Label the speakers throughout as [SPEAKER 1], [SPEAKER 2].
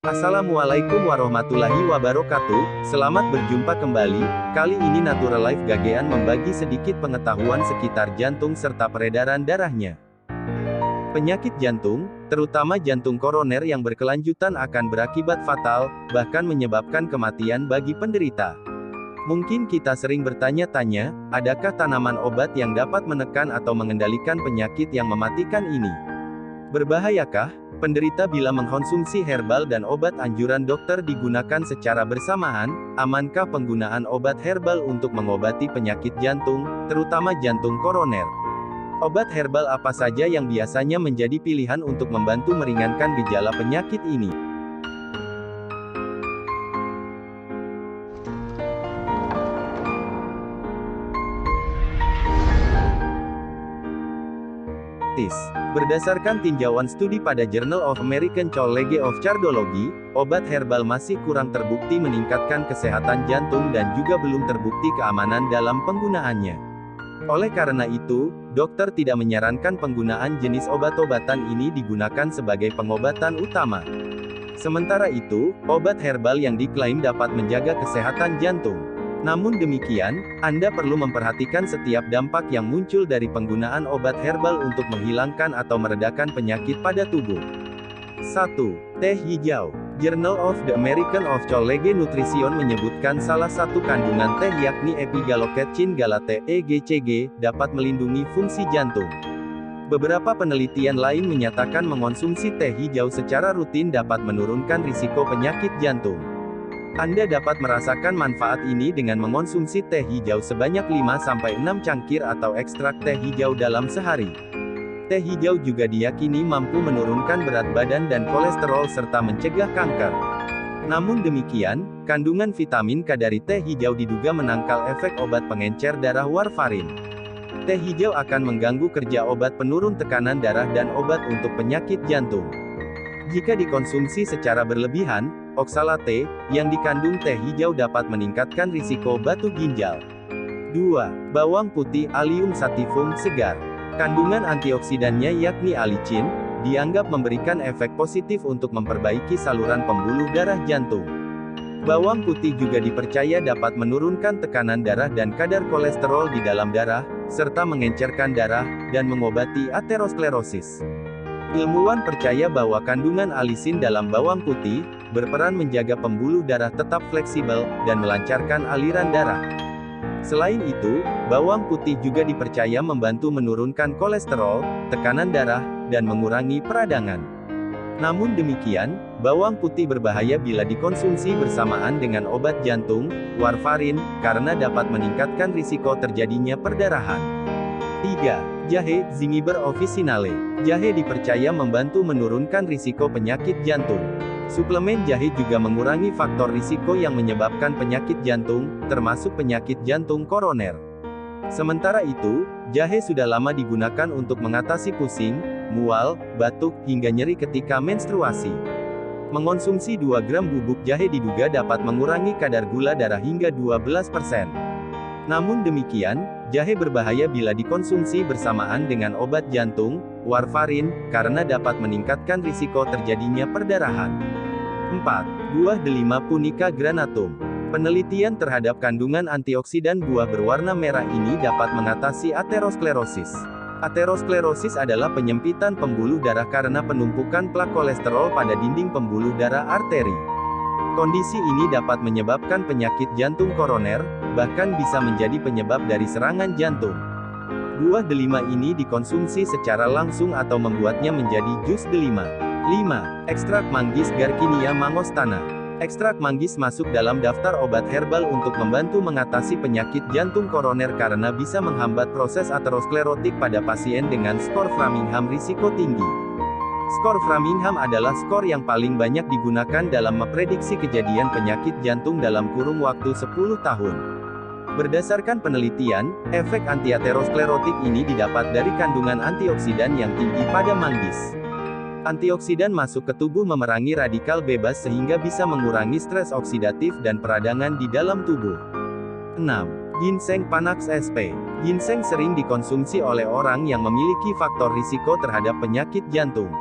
[SPEAKER 1] Assalamualaikum warahmatullahi wabarakatuh, selamat berjumpa kembali. Kali ini Natural Life Gagean membagi sedikit pengetahuan sekitar jantung serta peredaran darahnya. Penyakit jantung, terutama jantung koroner yang berkelanjutan akan berakibat fatal, bahkan menyebabkan kematian bagi penderita. Mungkin kita sering bertanya-tanya, adakah tanaman obat yang dapat menekan atau mengendalikan penyakit yang mematikan ini? Berbahayakah? Penderita bila mengkonsumsi herbal dan obat anjuran dokter digunakan secara bersamaan, amankah penggunaan obat herbal untuk mengobati penyakit jantung, terutama jantung koroner? Obat herbal apa saja yang biasanya menjadi pilihan untuk membantu meringankan gejala penyakit ini? Berdasarkan tinjauan studi pada Journal of American College of Cardiology, obat herbal masih kurang terbukti meningkatkan kesehatan jantung dan juga belum terbukti keamanan dalam penggunaannya. Oleh karena itu, dokter tidak menyarankan penggunaan jenis obat-obatan ini digunakan sebagai pengobatan utama. Sementara itu, obat herbal yang diklaim dapat menjaga kesehatan jantung. Namun demikian, Anda perlu memperhatikan setiap dampak yang muncul dari penggunaan obat herbal untuk menghilangkan atau meredakan penyakit pada tubuh. 1. Teh hijau. Journal of the American of College Nutrition menyebutkan salah satu kandungan teh yakni epigallocatechin galate (EGCG) dapat melindungi fungsi jantung. Beberapa penelitian lain menyatakan mengonsumsi teh hijau secara rutin dapat menurunkan risiko penyakit jantung. Anda dapat merasakan manfaat ini dengan mengonsumsi teh hijau sebanyak 5-6 cangkir atau ekstrak teh hijau dalam sehari. Teh hijau juga diyakini mampu menurunkan berat badan dan kolesterol serta mencegah kanker. Namun demikian, kandungan vitamin K dari teh hijau diduga menangkal efek obat pengencer darah warfarin. Teh hijau akan mengganggu kerja obat penurun tekanan darah dan obat untuk penyakit jantung. Jika dikonsumsi secara berlebihan, oksalate, yang dikandung teh hijau dapat meningkatkan risiko batu ginjal. 2. Bawang putih Allium sativum segar. Kandungan antioksidannya yakni alicin, dianggap memberikan efek positif untuk memperbaiki saluran pembuluh darah jantung. Bawang putih juga dipercaya dapat menurunkan tekanan darah dan kadar kolesterol di dalam darah, serta mengencerkan darah, dan mengobati aterosklerosis. Ilmuwan percaya bahwa kandungan alisin dalam bawang putih berperan menjaga pembuluh darah tetap fleksibel dan melancarkan aliran darah. Selain itu, bawang putih juga dipercaya membantu menurunkan kolesterol, tekanan darah, dan mengurangi peradangan. Namun demikian, bawang putih berbahaya bila dikonsumsi bersamaan dengan obat jantung, warfarin, karena dapat meningkatkan risiko terjadinya perdarahan. 3. Jahe, Zingiber officinale. Jahe dipercaya membantu menurunkan risiko penyakit jantung. Suplemen jahe juga mengurangi faktor risiko yang menyebabkan penyakit jantung, termasuk penyakit jantung koroner. Sementara itu, jahe sudah lama digunakan untuk mengatasi pusing, mual, batuk, hingga nyeri ketika menstruasi. Mengonsumsi 2 gram bubuk jahe diduga dapat mengurangi kadar gula darah hingga 12%. Namun demikian, jahe berbahaya bila dikonsumsi bersamaan dengan obat jantung, warfarin, karena dapat meningkatkan risiko terjadinya perdarahan. 4. Buah delima Punica granatum. Penelitian terhadap kandungan antioksidan buah berwarna merah ini dapat mengatasi aterosklerosis. Aterosklerosis adalah penyempitan pembuluh darah karena penumpukan plak kolesterol pada dinding pembuluh darah arteri. Kondisi ini dapat menyebabkan penyakit jantung koroner, bahkan bisa menjadi penyebab dari serangan jantung. Buah delima ini dikonsumsi secara langsung atau membuatnya menjadi jus delima. 5. Ekstrak manggis Garcinia mangostana. Ekstrak manggis masuk dalam daftar obat herbal untuk membantu mengatasi penyakit jantung koroner karena bisa menghambat proses aterosklerotik pada pasien dengan skor Framingham risiko tinggi. Skor Framingham adalah skor yang paling banyak digunakan dalam memprediksi kejadian penyakit jantung dalam kurun waktu 10 tahun. Berdasarkan penelitian, efek antiaterosklerotik ini didapat dari kandungan antioksidan yang tinggi pada manggis. Antioksidan masuk ke tubuh memerangi radikal bebas sehingga bisa mengurangi stres oksidatif dan peradangan di dalam tubuh. 6. Ginseng Panax sp. Ginseng sering dikonsumsi oleh orang yang memiliki faktor risiko terhadap penyakit jantung.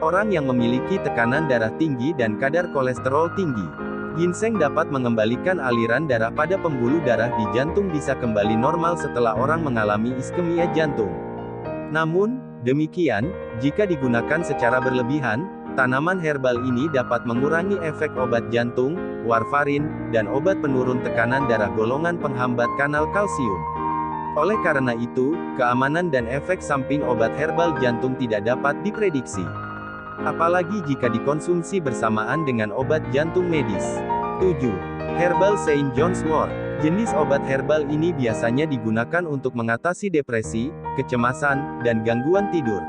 [SPEAKER 1] Orang yang memiliki tekanan darah tinggi dan kadar kolesterol tinggi. Ginseng dapat mengembalikan aliran darah pada pembuluh darah di jantung bisa kembali normal setelah orang mengalami iskemia jantung. Namun, demikian, jika digunakan secara berlebihan, tanaman herbal ini dapat mengurangi efek obat jantung, warfarin, dan obat penurun tekanan darah golongan penghambat kanal kalsium. Oleh karena itu, keamanan dan efek samping obat herbal jantung tidak dapat diprediksi. Apalagi jika dikonsumsi bersamaan dengan obat jantung medis. 7. Herbal St. John's wort. Jenis obat herbal ini biasanya digunakan untuk mengatasi depresi, kecemasan, dan gangguan tidur.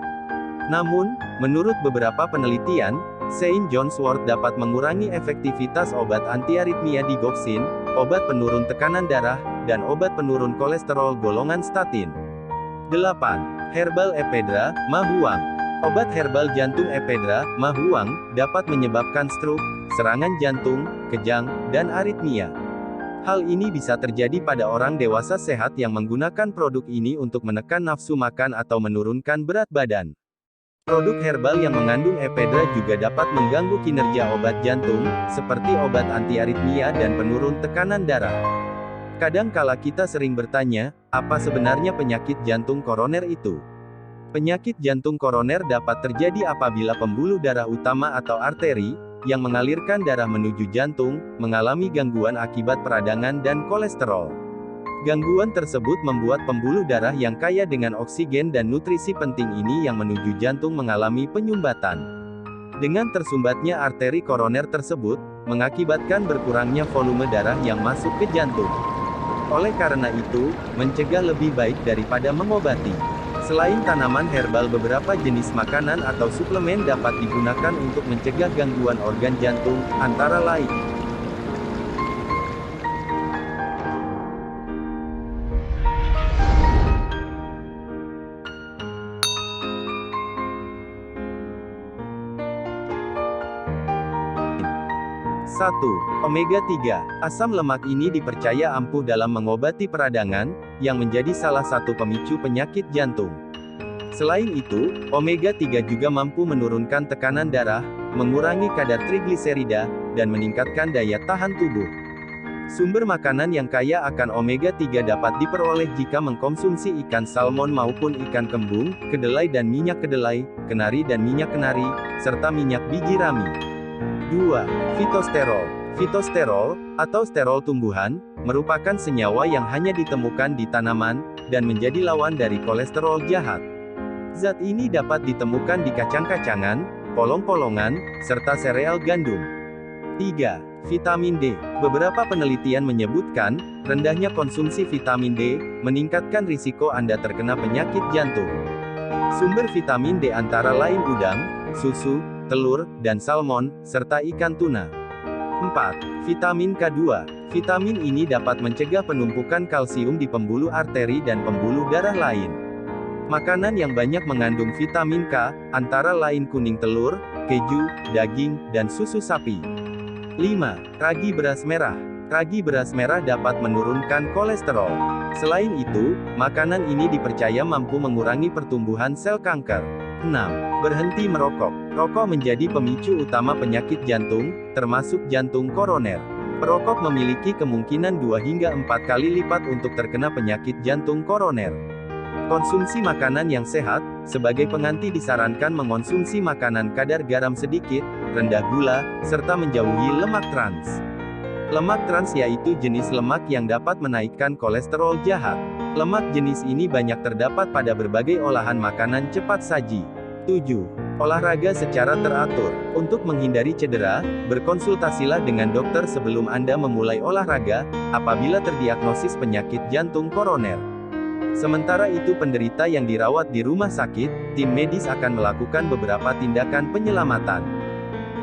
[SPEAKER 1] Namun, menurut beberapa penelitian, St. John's wort dapat mengurangi efektivitas obat antiaritmia digoxin, obat penurun tekanan darah, dan obat penurun kolesterol golongan statin. 8. Herbal ephedra, mahuang. Obat herbal jantung ephedra, mahuang, dapat menyebabkan stroke, serangan jantung, kejang, dan aritmia. Hal ini bisa terjadi pada orang dewasa sehat yang menggunakan produk ini untuk menekan nafsu makan atau menurunkan berat badan. Produk herbal yang mengandung ephedra juga dapat mengganggu kinerja obat jantung, seperti obat antiaritmia dan penurun tekanan darah. Kadang kala kita sering bertanya, apa sebenarnya penyakit jantung koroner itu? Penyakit jantung koroner dapat terjadi apabila pembuluh darah utama atau arteri, yang mengalirkan darah menuju jantung, mengalami gangguan akibat peradangan dan kolesterol. Gangguan tersebut membuat pembuluh darah yang kaya dengan oksigen dan nutrisi penting ini yang menuju jantung mengalami penyumbatan. Dengan tersumbatnya arteri koroner tersebut, mengakibatkan berkurangnya volume darah yang masuk ke jantung. Oleh karena itu, mencegah lebih baik daripada mengobati. Selain tanaman herbal, beberapa jenis makanan atau suplemen dapat digunakan untuk mencegah gangguan organ jantung, antara lain. Satu, Omega 3. Asam lemak ini dipercaya ampuh dalam mengobati peradangan, yang menjadi salah satu pemicu penyakit jantung. Selain itu, omega 3 juga mampu menurunkan tekanan darah, mengurangi kadar trigliserida, dan meningkatkan daya tahan tubuh. Sumber makanan yang kaya akan omega 3 dapat diperoleh jika mengkonsumsi ikan salmon maupun ikan kembung, kedelai dan minyak kedelai, kenari dan minyak kenari, serta minyak biji rami. 2. Fitosterol. Fitosterol, atau sterol tumbuhan, merupakan senyawa yang hanya ditemukan di tanaman, dan menjadi lawan dari kolesterol jahat. Zat ini dapat ditemukan di kacang-kacangan, polong-polongan, serta sereal gandum. 3. Vitamin D. Beberapa penelitian menyebutkan, rendahnya konsumsi vitamin D, meningkatkan risiko Anda terkena penyakit jantung. Sumber vitamin D antara lain udang, susu, telur, dan salmon, serta ikan tuna. 4. Vitamin K2. Vitamin ini dapat mencegah penumpukan kalsium di pembuluh arteri dan pembuluh darah lain. Makanan yang banyak mengandung vitamin K, antara lain kuning telur, keju, daging, dan susu sapi. 5. Ragi beras merah. Ragi beras merah dapat menurunkan kolesterol. Selain itu, makanan ini dipercaya mampu mengurangi pertumbuhan sel kanker. 6. Berhenti merokok. Rokok menjadi pemicu utama penyakit jantung, termasuk jantung koroner. Perokok memiliki kemungkinan 2 hingga 4 kali lipat untuk terkena penyakit jantung koroner. Konsumsi makanan yang sehat, sebagai pengganti disarankan mengonsumsi makanan kadar garam sedikit, rendah gula, serta menjauhi lemak trans. Lemak trans yaitu jenis lemak yang dapat menaikkan kolesterol jahat. Lemak jenis ini banyak terdapat pada berbagai olahan makanan cepat saji. 7. Olahraga secara teratur. Untuk menghindari cedera, berkonsultasilah dengan dokter sebelum Anda memulai olahraga, apabila terdiagnosis penyakit jantung koroner. Sementara itu penderita yang dirawat di rumah sakit, tim medis akan melakukan beberapa tindakan penyelamatan.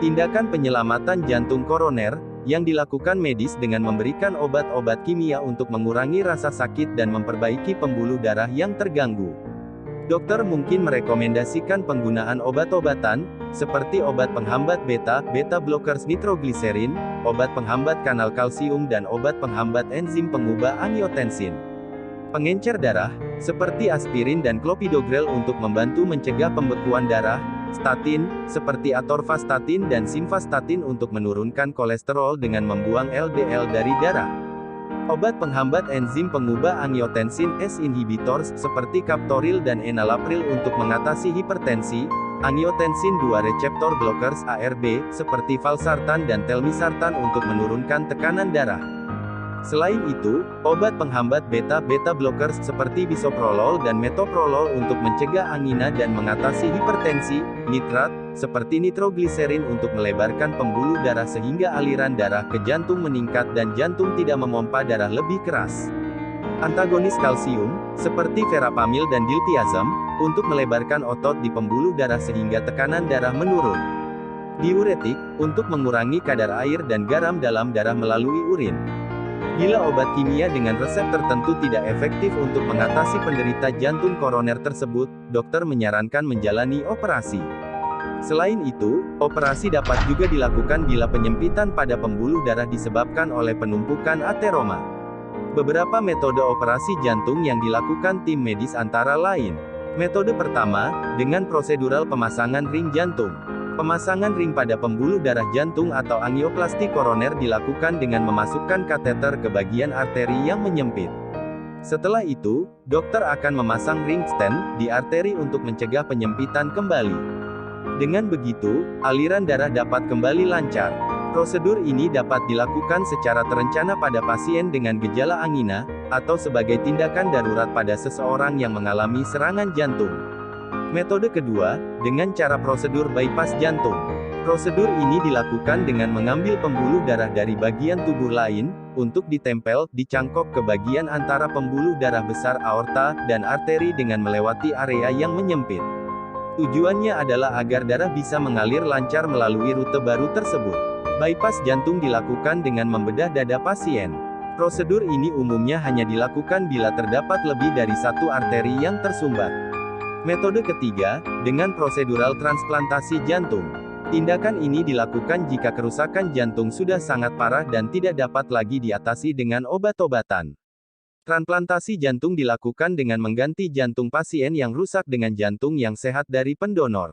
[SPEAKER 1] Tindakan penyelamatan jantung koroner, yang dilakukan medis dengan memberikan obat-obat kimia untuk mengurangi rasa sakit dan memperbaiki pembuluh darah yang terganggu. Dokter mungkin merekomendasikan penggunaan obat-obatan, seperti obat penghambat beta blockers nitrogliserin, obat penghambat kanal kalsium dan obat penghambat enzim pengubah angiotensin. Pengencer darah, seperti aspirin dan clopidogrel untuk membantu mencegah pembekuan darah, Statin, seperti atorvastatin dan simvastatin untuk menurunkan kolesterol dengan membuang LDL dari darah. Obat penghambat enzim pengubah angiotensin S inhibitors, seperti captoril dan enalapril untuk mengatasi hipertensi. Angiotensin 2 receptor blockers ARB, seperti valsartan dan telmisartan untuk menurunkan tekanan darah. Selain itu, obat penghambat beta-beta blockers seperti bisoprolol dan metoprolol untuk mencegah angina dan mengatasi hipertensi. Nitrat, seperti nitrogliserin untuk melebarkan pembuluh darah sehingga aliran darah ke jantung meningkat dan jantung tidak memompa darah lebih keras. Antagonis kalsium, seperti verapamil dan diltiazem, untuk melebarkan otot di pembuluh darah sehingga tekanan darah menurun. Diuretik, untuk mengurangi kadar air dan garam dalam darah melalui urin. Bila obat kimia dengan resep tertentu tidak efektif untuk mengatasi penderita jantung koroner tersebut, dokter menyarankan menjalani operasi. Selain itu, operasi dapat juga dilakukan bila penyempitan pada pembuluh darah disebabkan oleh penumpukan ateroma. Beberapa metode operasi jantung yang dilakukan tim medis antara lain. Metode pertama, dengan prosedural pemasangan ring jantung. Pemasangan ring pada pembuluh darah jantung atau angioplasti koroner dilakukan dengan memasukkan kateter ke bagian arteri yang menyempit. Setelah itu, dokter akan memasang ring stent di arteri untuk mencegah penyempitan kembali. Dengan begitu, aliran darah dapat kembali lancar. Prosedur ini dapat dilakukan secara terencana pada pasien dengan gejala angina, atau sebagai tindakan darurat pada seseorang yang mengalami serangan jantung. Metode kedua, dengan cara prosedur bypass jantung. Prosedur ini dilakukan dengan mengambil pembuluh darah dari bagian tubuh lain, untuk ditempel, dicangkok ke bagian antara pembuluh darah besar aorta, dan arteri dengan melewati area yang menyempit. Tujuannya adalah agar darah bisa mengalir lancar melalui rute baru tersebut. Bypass jantung dilakukan dengan membedah dada pasien. Prosedur ini umumnya hanya dilakukan bila terdapat lebih dari satu arteri yang tersumbat. Metode ketiga, dengan prosedural transplantasi jantung. Tindakan ini dilakukan jika kerusakan jantung sudah sangat parah dan tidak dapat lagi diatasi dengan obat-obatan. Transplantasi jantung dilakukan dengan mengganti jantung pasien yang rusak dengan jantung yang sehat dari pendonor.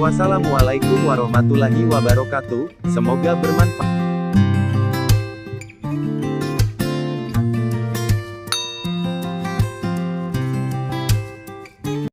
[SPEAKER 1] Wassalamualaikum warahmatullahi wabarakatuh, semoga bermanfaat.